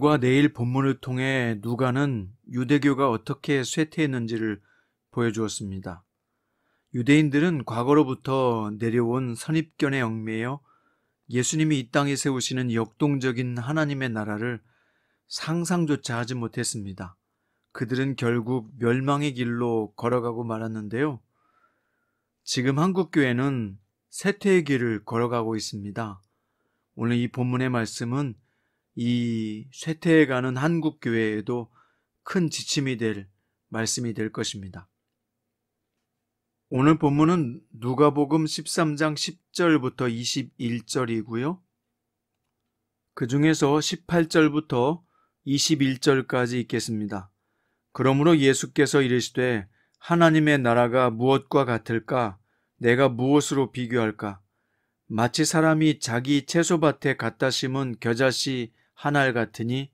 오늘과 내일 본문을 통해 누가는 유대교가 어떻게 쇠퇴했는지를 보여주었습니다. 유대인들은 과거로부터 내려온 선입견에 얽매여 예수님이 이 땅에 세우시는 역동적인 하나님의 나라를 상상조차 하지 못했습니다. 그들은 결국 멸망의 길로 걸어가고 말았는데요. 지금 한국교회는 쇠퇴의 길을 걸어가고 있습니다. 오늘 이 본문의 말씀은 이 쇠퇴해가는 한국교회에도 큰 지침이 될 말씀이 될 것입니다. 오늘 본문은 누가복음 13장 10절부터 21절이고요. 그 중에서 18절부터 21절까지 있겠습니다. 그러므로 예수께서 이르시되 하나님의 나라가 무엇과 같을까? 내가 무엇으로 비교할까? 마치 사람이 자기 채소밭에 갖다 심은 겨자씨 한 알 같으니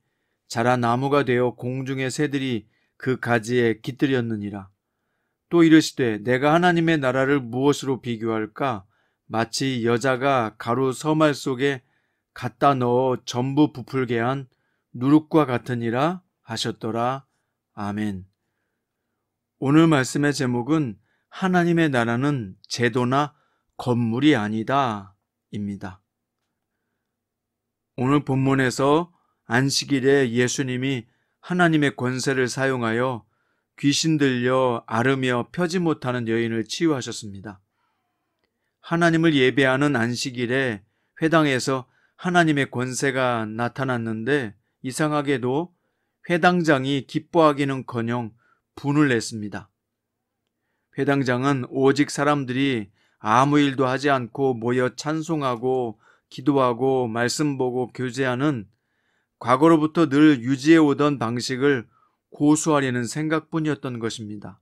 자라 나무가 되어 공중의 새들이 그 가지에 깃들였느니라. 또 이르시되 내가 하나님의 나라를 무엇으로 비교할까? 마치 여자가 가루 서말 속에 갖다 넣어 전부 부풀게 한 누룩과 같으니라 하셨더라. 아멘. 오늘 말씀의 제목은 하나님의 나라는 제도나 건물이 아니다 입니다. 오늘 본문에서 안식일에 예수님이 하나님의 권세를 사용하여 귀신 들려 앓으며 펴지 못하는 여인을 치유하셨습니다. 하나님을 예배하는 안식일에 회당에서 하나님의 권세가 나타났는데 이상하게도 회당장이 기뻐하기는커녕 분을 냈습니다. 회당장은 오직 사람들이 아무 일도 하지 않고 모여 찬송하고 기도하고 말씀 보고 교제하는 과거로부터 늘 유지해오던 방식을 고수하려는 생각뿐이었던 것입니다.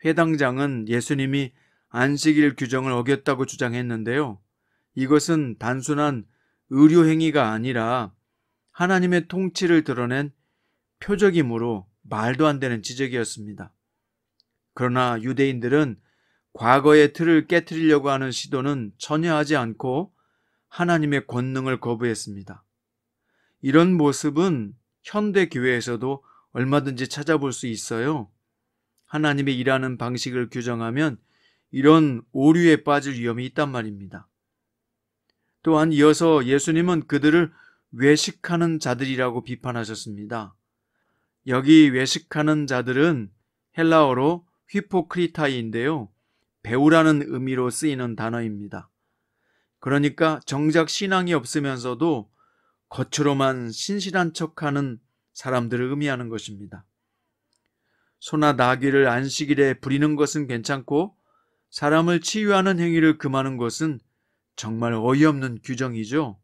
회당장은 예수님이 안식일 규정을 어겼다고 주장했는데요. 이것은 단순한 의료행위가 아니라 하나님의 통치를 드러낸 표적이므로 말도 안 되는 지적이었습니다. 그러나 유대인들은 과거의 틀을 깨트리려고 하는 시도는 전혀 하지 않고 하나님의 권능을 거부했습니다. 이런 모습은 현대 교회에서도 얼마든지 찾아볼 수 있어요. 하나님의 일하는 방식을 규정하면 이런 오류에 빠질 위험이 있단 말입니다. 또한 이어서 예수님은 그들을 외식하는 자들이라고 비판하셨습니다. 여기 외식하는 자들은 헬라어로 휘포크리타이인데요. 배우라는 의미로 쓰이는 단어입니다. 그러니까 정작 신앙이 없으면서도 겉으로만 신실한 척하는 사람들을 의미하는 것입니다. 소나 나귀를 안식일에 부리는 것은 괜찮고 사람을 치유하는 행위를 금하는 것은 정말 어이없는 규정이죠.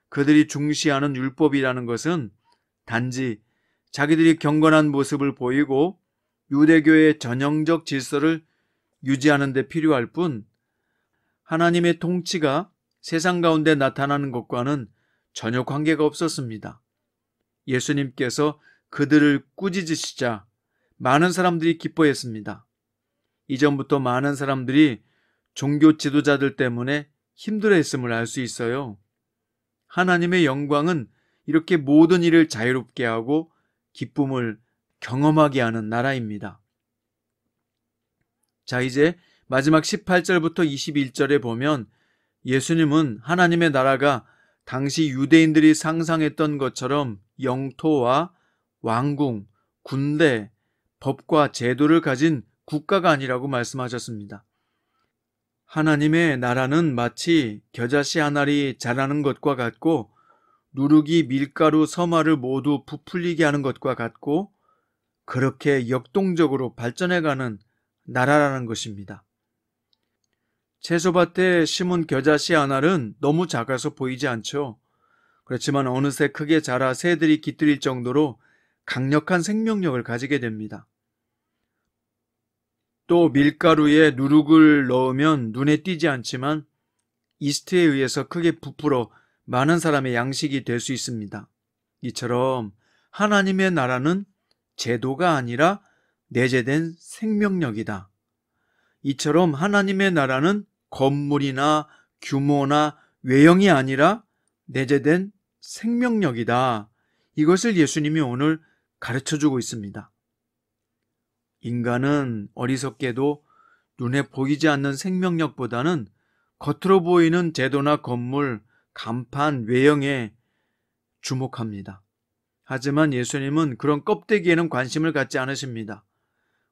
그들이 중시하는 율법이라는 것은 단지 자기들이 경건한 모습을 보이고 유대교의 전형적 질서를 유지하는 데 필요할 뿐 하나님의 통치가 세상 가운데 나타나는 것과는 전혀 관계가 없었습니다. 예수님께서 그들을 꾸짖으시자 많은 사람들이 기뻐했습니다. 이전부터 많은 사람들이 종교 지도자들 때문에 힘들어했음을 알 수 있어요. 하나님의 영광은 이렇게 모든 일을 자유롭게 하고 기쁨을 경험하게 하는 나라입니다. 자, 이제 마지막 18절부터 21절에 보면 예수님은 하나님의 나라가 당시 유대인들이 상상했던 것처럼 영토와 왕궁, 군대, 법과 제도를 가진 국가가 아니라고 말씀하셨습니다. 하나님의 나라는 마치 겨자씨 한 알이 자라는 것과 같고 누룩이 밀가루 서말을 모두 부풀리게 하는 것과 같고 그렇게 역동적으로 발전해가는 나라라는 것입니다. 채소밭에 심은 겨자씨 한 알은 너무 작아서 보이지 않죠. 그렇지만 어느새 크게 자라 새들이 깃들일 정도로 강력한 생명력을 가지게 됩니다. 또 밀가루에 누룩을 넣으면 눈에 띄지 않지만 이스트에 의해서 크게 부풀어 많은 사람의 양식이 될 수 있습니다. 이처럼 하나님의 나라는 제도가 아니라 내재된 생명력이다. 이처럼 하나님의 나라는 건물이나 규모나 외형이 아니라 내재된 생명력이다. 이것을 예수님이 오늘 가르쳐주고 있습니다. 인간은 어리석게도 눈에 보이지 않는 생명력보다는 겉으로 보이는 제도나 건물, 간판, 외형에 주목합니다. 하지만 예수님은 그런 껍데기에는 관심을 갖지 않으십니다.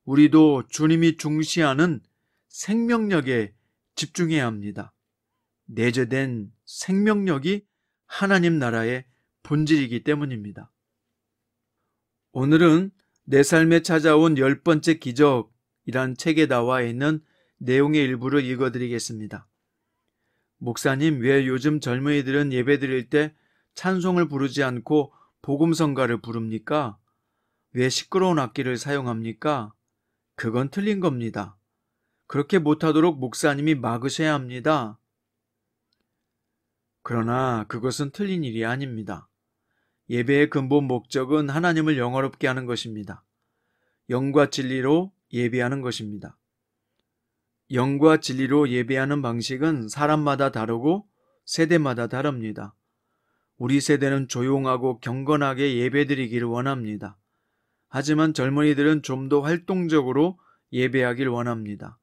우리도 주님이 중시하는 생명력에 집중해야 합니다. 내재된 생명력이 하나님 나라의 본질이기 때문입니다. 오늘은 내 삶에 찾아온 10번째 기적이란 책에 나와 있는 내용의 일부를 읽어드리겠습니다. 목사님, 왜 요즘 젊은이들은 예배드릴 때 찬송을 부르지 않고 복음성가를 부릅니까? 왜 시끄러운 악기를 사용합니까? 그건 틀린 겁니다. 그렇게 못하도록 목사님이 막으셔야 합니다. 그러나 그것은 틀린 일이 아닙니다. 예배의 근본 목적은 하나님을 영화롭게 하는 것입니다. 영과 진리로 예배하는 것입니다. 영과 진리로 예배하는 방식은 사람마다 다르고 세대마다 다릅니다. 우리 세대는 조용하고 경건하게 예배드리기를 원합니다. 하지만 젊은이들은 좀 더 활동적으로 예배하길 원합니다.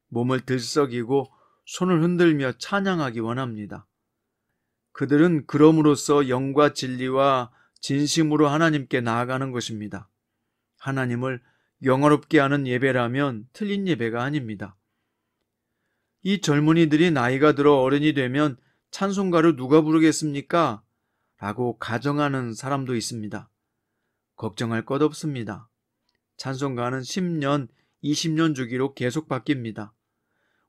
몸을 들썩이고 손을 흔들며 찬양하기 원합니다. 그들은 그럼으로써 영과 진리와 진심으로 하나님께 나아가는 것입니다. 하나님을 영화롭게 하는 예배라면 틀린 예배가 아닙니다. 이 젊은이들이 나이가 들어 어른이 되면 찬송가를 누가 부르겠습니까? 라고 가정하는 사람도 있습니다. 걱정할 것 없습니다. 찬송가는 10년, 20년 주기로 계속 바뀝니다.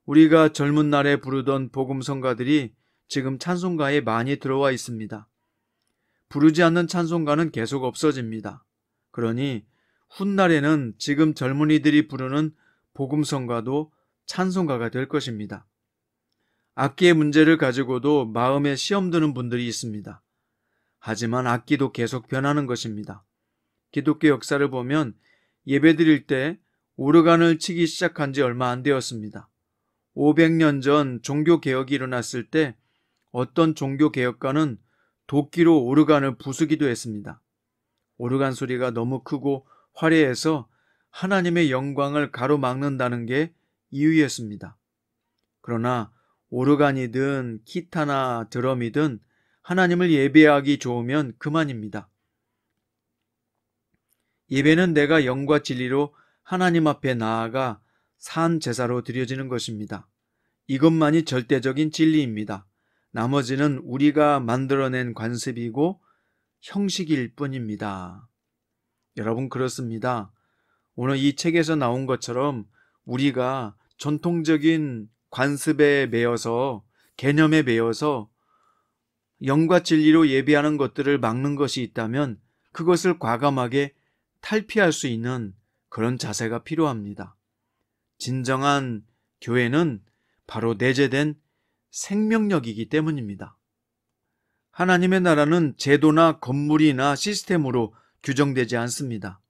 우리가 젊은 날에 부르던 복음성가들이 지금 찬송가에 많이 들어와 있습니다. 부르지 않는 찬송가는 계속 없어집니다. 그러니 훗날에는 지금 젊은이들이 부르는 복음성가도 찬송가가 될 것입니다. 악기의 문제를 가지고도 마음에 시험 드는 분들이 있습니다. 하지만 악기도 계속 변하는 것입니다. 기독교 역사를 보면 예배드릴 때 오르간을 치기 시작한 지 얼마 안 되었습니다. 500년 전 종교개혁이 일어났을 때 어떤 종교개혁가는 도끼로 오르간을 부수기도 했습니다. 오르간 소리가 너무 크고 화려해서 하나님의 영광을 가로막는다는 게 이유였습니다. 그러나 오르간이든 기타나 드럼이든 하나님을 예배하기 좋으면 그만입니다. 예배는 내가 영과 진리로 하나님 앞에 나아가 산 제사로 드려지는 것입니다. 이것만이 절대적인 진리입니다. 나머지는 우리가 만들어낸 관습이고 형식일 뿐입니다. 여러분, 그렇습니다. 오늘 이 책에서 나온 것처럼 우리가 전통적인 관습에 매여서, 개념에 매여서 영과 진리로 예배하는 것들을 막는 것이 있다면 그것을 과감하게 탈피할 수 있는 그런 자세가 필요합니다. 진정한 교회는 바로 내재된 생명력이기 때문입니다. 하나님의 나라는 제도나 건물이나 시스템으로 규정되지 않습니다.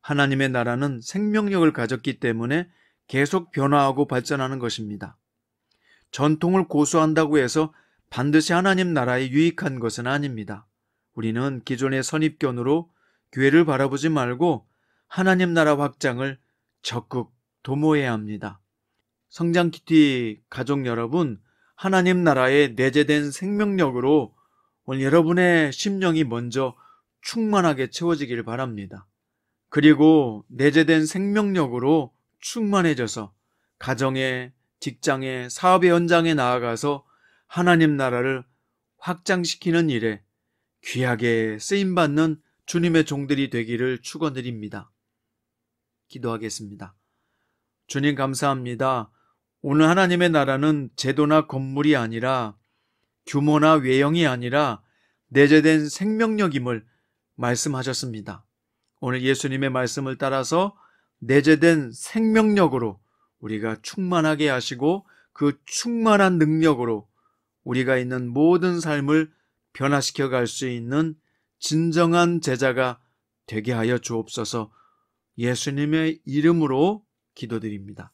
하나님의 나라는 생명력을 가졌기 때문에 계속 변화하고 발전하는 것입니다. 전통을 고수한다고 해서 반드시 하나님 나라에 유익한 것은 아닙니다. 우리는 기존의 선입견으로 교회를 바라보지 말고 하나님 나라 확장을 적극 도모해야 합니다. 성장키티 가족 여러분, 하나님 나라의 내재된 생명력으로 오늘 여러분의 심령이 먼저 충만하게 채워지길 바랍니다. 그리고 내재된 생명력으로 충만해져서 가정에, 직장에, 사업의 현장에 나아가서 하나님 나라를 확장시키는 일에 귀하게 쓰임받는 주님의 종들이 되기를 축원드립니다. 기도하겠습니다. 주님, 감사합니다. 오늘 하나님의 나라는 제도나 건물이 아니라, 규모나 외형이 아니라 내재된 생명력임을 말씀하셨습니다. 오늘 예수님의 말씀을 따라서 내재된 생명력으로 우리가 충만하게 하시고 그 충만한 능력으로 우리가 있는 모든 삶을 변화시켜 갈 수 있는 진정한 제자가 되게 하여 주옵소서. 예수님의 이름으로 기도드립니다.